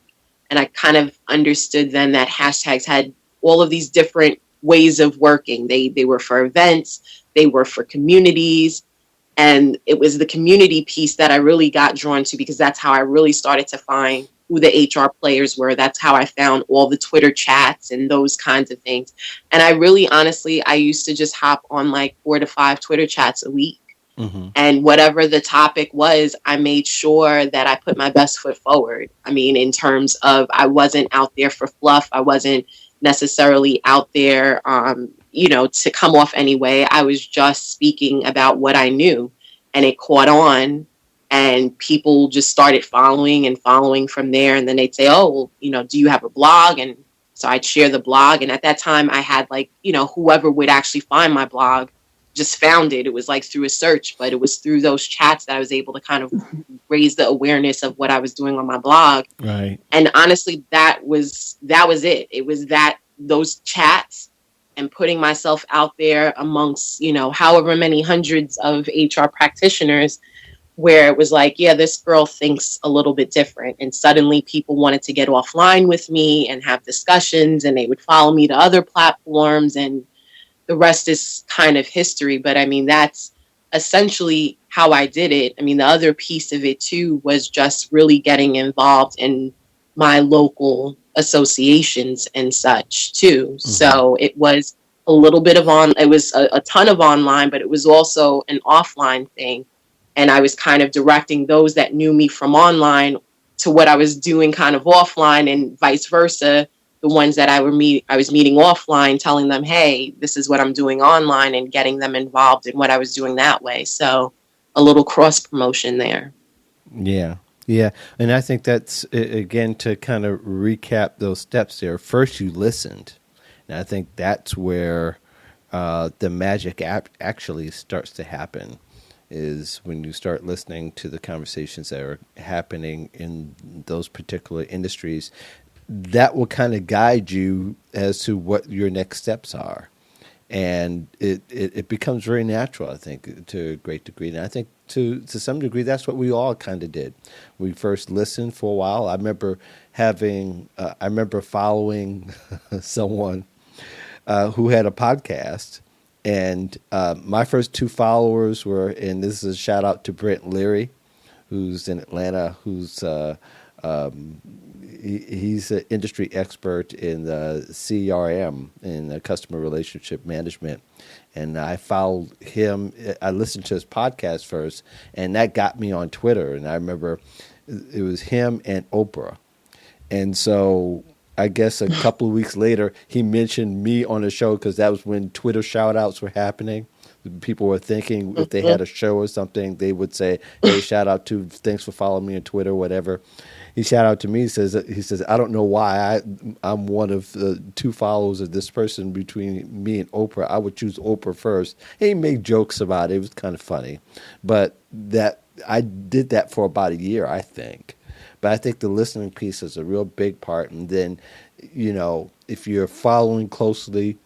And I kind of understood then that hashtags had all of these different ways of working. They were for events, they were for communities. And it was the community piece that I really got drawn to, because that's how I really started to find who the HR players were. That's how I found all the Twitter chats and those kinds of things. And I really, honestly, I used to just hop on like 4 to 5 Twitter chats a week. And whatever the topic was, I made sure that I put my best foot forward. I mean, in terms of, I wasn't out there for fluff. I wasn't necessarily out there, to come off anyway. I was just speaking about what I knew, and it caught on, and people just started following from there. And then they'd say, oh, well, do you have a blog? And so I'd share the blog. And at that time I had like, whoever would actually find my blog just found it. It was like through a search, but it was through those chats that I was able to kind of raise the awareness of what I was doing on my blog. Right. And honestly, that was it. It was those chats and putting myself out there amongst, however many hundreds of HR practitioners, where it was like, yeah, this girl thinks a little bit different. And suddenly people wanted to get offline with me and have discussions, and they would follow me to other platforms, and the rest is kind of history. But I mean, that's essentially how I did it. I mean, the other piece of it too was just really getting involved in my local associations and such too. So it was a little bit of it was a ton of online, but it was also an offline thing. And I was kind of directing those that knew me from online to what I was doing kind of offline, and vice versa. The ones that I was meeting offline, telling them, hey, this is what I'm doing online, and getting them involved in what I was doing that way. So a little cross promotion there. Yeah. Yeah. And I think that's, again, to kind of recap those steps there. First, you listened. And I think that's where the magic actually starts to happen, is when you start listening to the conversations that are happening in those particular industries. That will kind of guide you as to what your next steps are. And it becomes very natural, I think, to a great degree. And I think to some degree, that's what we all kind of did. We first listened for a while. I remember following someone who had a podcast. And my first 2 followers were, and this is a shout out to Brent Leary, who's in Atlanta, who's he's an industry expert in the CRM, in the customer relationship management. And I followed him. I listened to his podcast first, and that got me on Twitter. And I remember it was him and Oprah. And so I guess a couple of weeks later, he mentioned me on the show, because that was when Twitter shout outs were happening. People were thinking if they had a show or something, they would say, hey, shout out to, thanks for following me on Twitter, whatever. He shout out to me. He says, I don't know why I'm one of the 2 followers of this person. Between me and Oprah, I would choose Oprah first. He made jokes about it. It was kind of funny. But that I did that for about a year, I think. But I think the listening piece is a real big part. And then, if you're following closely,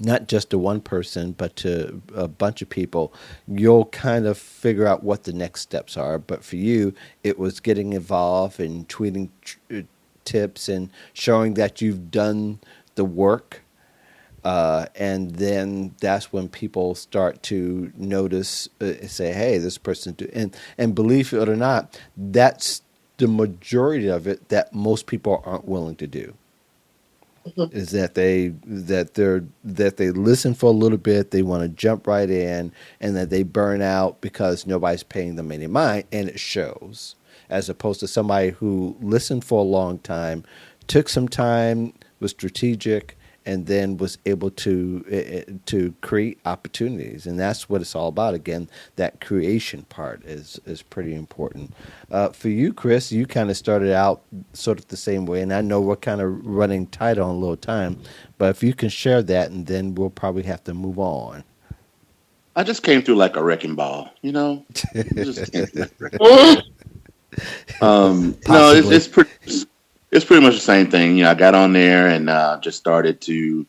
not just to one person, but to a bunch of people, you'll kind of figure out what the next steps are. But for you, it was getting involved and tweeting tips and showing that you've done the work. And then that's when people start to notice, say, hey, this person and believe it or not, that's the majority of it that most people aren't willing to do. Mhm. is that they listen for a little bit, they want to jump right in, and that they burn out because nobody's paying them any mind, and it shows. As opposed to somebody who listened for a long time, took some time, was strategic, and then was able to create opportunities, and that's what it's all about. Again, that creation part is pretty important. For you, Chris, you kind of started out sort of the same way, and I know we're kind of running tight on a little time, but if you can share that, and then we'll probably have to move on. I just came through like a wrecking ball, you know. Just came through like a wrecking ball. Mhm. No, Possibly. it's pretty much the same thing. You know, I got on there and just started to,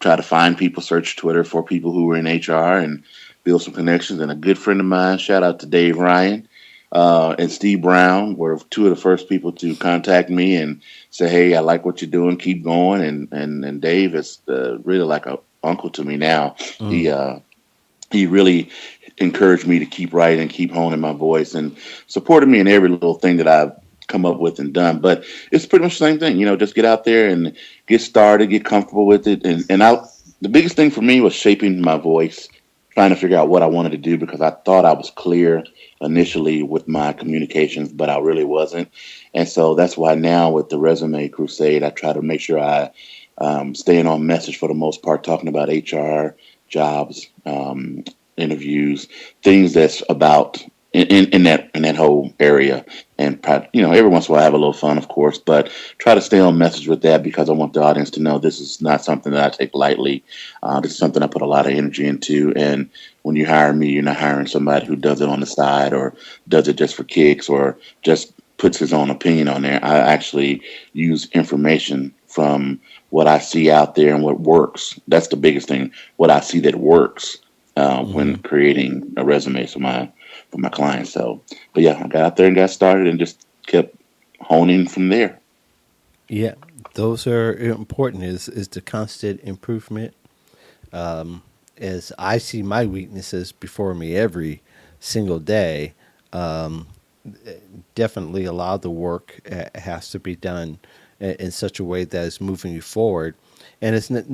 try to find people, search Twitter for people who were in HR and build some connections. And a good friend of mine, shout out to Dave Ryan and Steve Brown, were two of the first people to contact me and say, "Hey, I like what you're doing. Keep going." And Dave is really like a uncle to me now. He Mm. uh, he really encouraged me to keep writing, keep honing my voice, and supported me in every little thing that I've come up with and done. But it's pretty much the same thing, just get out there and get started, get comfortable with it. The biggest thing for me was shaping my voice, trying to figure out what I wanted to do because I thought I was clear initially with my communications, but I really wasn't. And so that's why now with the Resume Crusade, I try to make sure I staying on message for the most part, talking about HR, jobs, interviews, things that's about in that whole area. And every once in a while I have a little fun, of course, but try to stay on message with that because I want the audience to know this is not something that I take lightly. This is something I put a lot of energy into. And when you hire me, you're not hiring somebody who does it on the side or does it just for kicks or just puts his own opinion on there. I actually use information from what I see out there and what works. That's the biggest thing. What I see that works when Hmm. creating a resume for my clients. So, but yeah, I got out there and got started and just kept honing from there. Yeah, those are important. Is the constant improvement. As I see my weaknesses before me every single day, definitely a lot of the work has to be done in such a way that is moving you forward. And it's not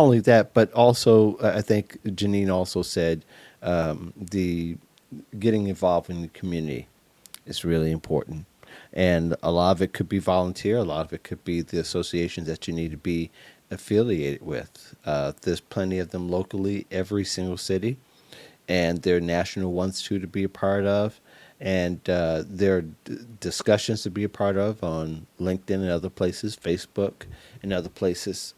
only that, but also I think Janine also said the getting involved in the community is really important. And a lot of it could be volunteer, a lot of it could be the associations that you need to be affiliated with. There's plenty of them locally, every single city, and there are national ones too to be a part of. And there are discussions to be a part of on LinkedIn and other places, Facebook and other places.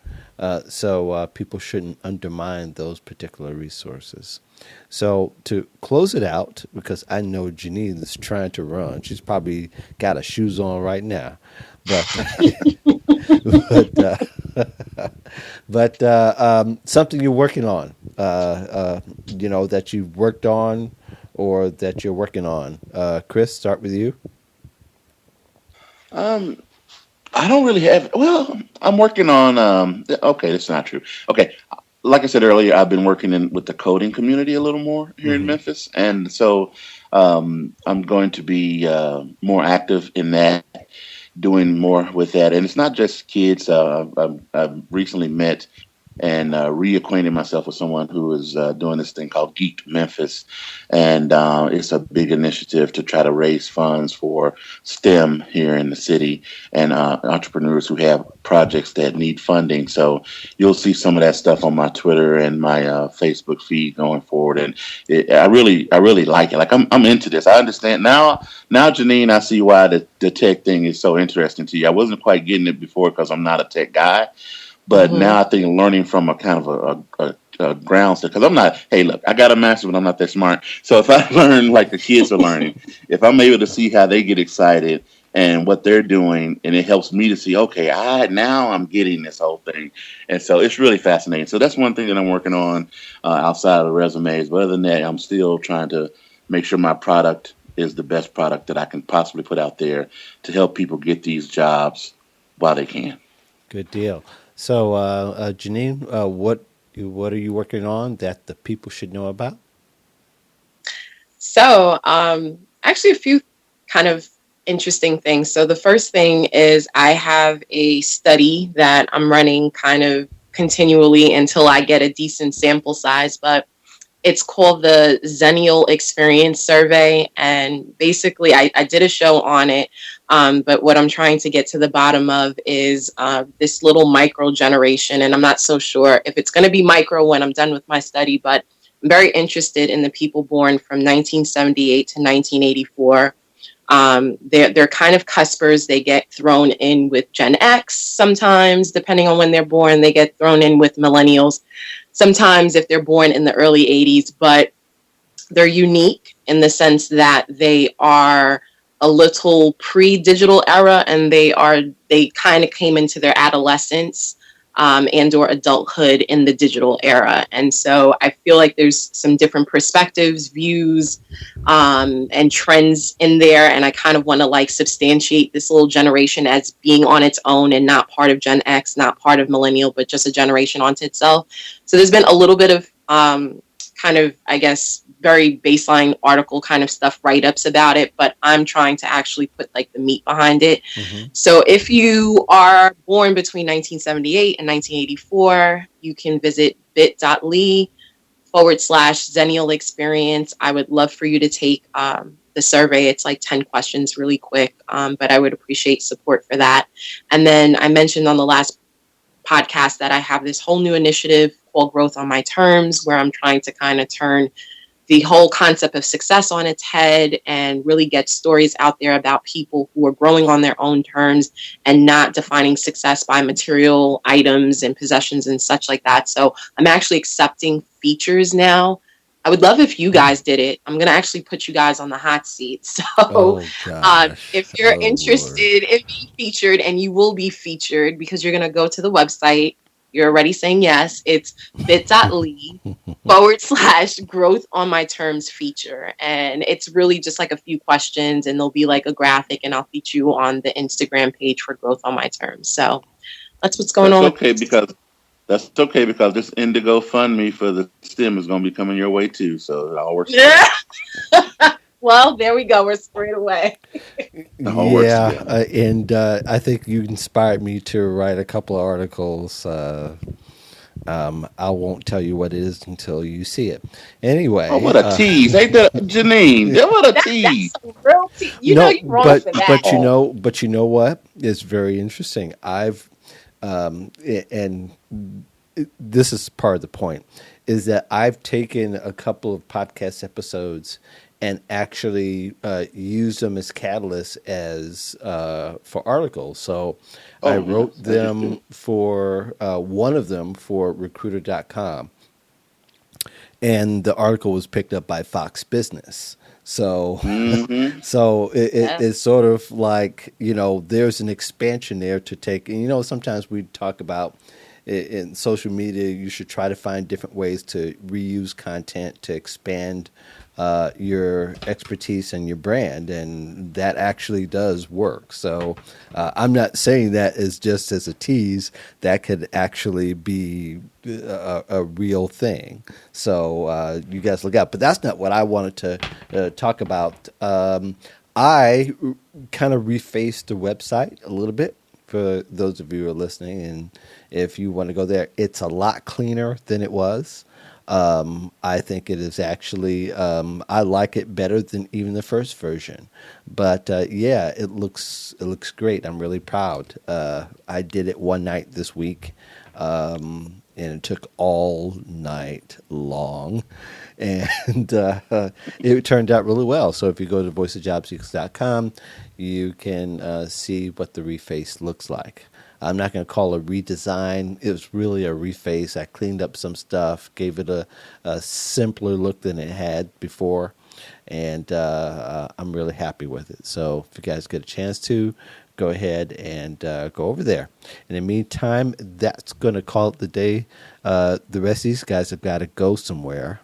So people shouldn't undermine those particular resources. So to close it out, because I know Janine is trying to run, she's probably got her shoes on right now, but but something you're working on, that you've worked on or that you're working on. Chris, start with you. Um, I don't really have. Well, I'm working on. Okay, that's not true. Okay, like I said earlier, I've been working with the coding community a little more here in Mm-hmm. Memphis, and so I'm going to be more active in that, doing more with that. And it's not just kids. I've recently met and reacquainted myself with someone who is doing this thing called Geek Memphis, and it's a big initiative to try to raise funds for STEM here in the city and entrepreneurs who have projects that need funding. So you'll see some of that stuff on my Twitter and my Facebook feed going forward, and I really like it. Like I'm into this. I understand now. Now, Janine, I see why the tech thing is so interesting to you. I wasn't quite getting it before because I'm not a tech guy, but Mhm. now I think learning from a kind of a ground set, because I'm not, hey, look, I got a master, but I'm not that smart. So if I learn like the kids are learning, if I'm able to see how they get excited and what they're doing, and it helps me to see, okay, now I'm getting this whole thing. And so it's really fascinating. So that's one thing that I'm working on outside of the resumes. But other than that, I'm still trying to make sure my product is the best product that I can possibly put out there to help people get these jobs while they can. Good deal. So, Janine, what are you working on that the people should know about? So, actually, a few kind of interesting things. So the first thing is I have a study that I'm running kind of continually until I get a decent sample size, but it's called the Zennial Experience Survey. And basically, I did a show on it. But what I'm trying to get to the bottom of is this little micro generation. And I'm not so sure if it's going to be micro when I'm done with my study, but I'm very interested in the people born from 1978 to 1984. They're kind of cuspers. They get thrown in with Gen X sometimes, depending on when they're born. They get thrown in with millennials sometimes if they're born in the early 80s, but they're unique in the sense that they are a little pre-digital era, and they kind of came into their adolescence and or adulthood in the digital era. And so I feel like there's some different perspectives, views, and trends in there. And I kind of want to like substantiate this little generation as being on its own and not part of Gen X, not part of millennial, but just a generation onto itself. So there's been a little bit of kind of, I guess, very baseline article kind of stuff, write-ups about it, but I'm trying to actually put like the meat behind it. Mm-hmm. So if you are born between 1978 and 1984, you can visit bit.ly/Zennial Experience. I would love for you to take the survey. It's like 10 questions really quick, but I would appreciate support for that. And then I mentioned on the last podcast that I have this whole new initiative called Growth on My Terms, where I'm trying to kind of turn the whole concept of success on its head and really get stories out there about people who are growing on their own terms and not defining success by material items and possessions and such like that. So I'm actually accepting features now. I would love if you guys did it. I'm going to actually put you guys on the hot seat. So if you're interested in being featured, and you will be featured because you're going to go to the website, you're already saying yes. It's bit.ly/growth on my terms feature. And it's really just like a few questions, and there'll be like a graphic, and I'll feature you on the Instagram page for Growth on My Terms. So that's what's going on. That's okay because this Indigo Fund Me for the STEM is going to be coming your way too. So it all works. Yeah. Well, there we go. We're squared away. And I think you inspired me to write a couple of articles. I won't tell you what it is until you see it. Anyway. Oh, what a tease. Ain't that, Janine? What a tease. That's a real tease. You're wrong for that. But you know what? It's very interesting. And this is part of the point, is that I've taken a couple of podcast episodes and actually used them as catalysts for articles. So I wrote them for one of them for recruiter.com, and the article was picked up by Fox Business. So, so it's sort of like, there's an expansion there to take. And, sometimes we talk about in social media, you should try to find different ways to reuse content to expand your expertise and your brand, and that actually does work. So I'm not saying that as just as a tease. That could actually be a real thing. So you guys look out. But that's not what I wanted to talk about. I kind of refaced the website a little bit for those of you who are listening, and if you want to go there, it's a lot cleaner than it was. I think it is actually, I like it better than even the first version. But it looks great. I'm really proud. I did it one night this week, and it took all night long. And it turned out really well. So if you go to voiceofjobseekers.com, you can see what the reface looks like. I'm not going to call it a redesign. It was really a reface. I cleaned up some stuff, gave it a simpler look than it had before, and I'm really happy with it. So if you guys get a chance to, go ahead and go over there. In the meantime, that's going to call it the day. The rest of these guys have got to go somewhere.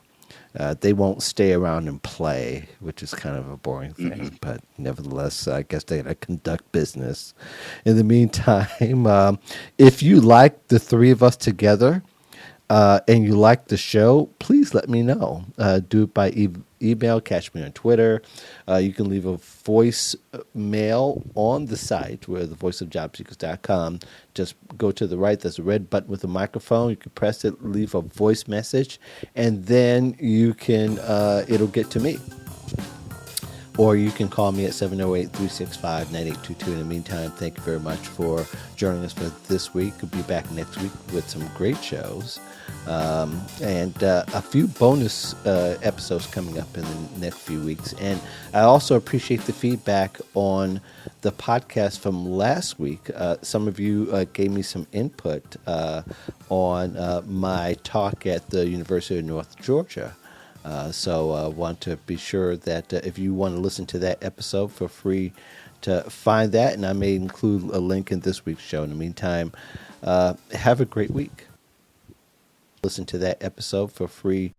They won't stay around and play, which is kind of a boring thing. But nevertheless, I guess they got to conduct business. In the meantime, if you like the three of us together and you like the show, please let me know. Do it by email, catch me on Twitter. You can leave a voice mail on the site, where the voiceofjobseekers.com. Just go to the right. There's a red button with a microphone. You can press it, leave a voice message, and then you can it'll get to me. Or you can call me at 708-365-9822. In the meantime, thank you very much for joining us for this week. We'll be back next week with some great shows. And a few bonus episodes coming up in the next few weeks. And I also appreciate the feedback on the podcast from last week. Some of you gave me some input on my talk at the University of North Georgia. So I want to be sure that if you want to listen to that episode, feel free to find that. And I may include a link in this week's show. In the meantime, have a great week. Listen to that episode for free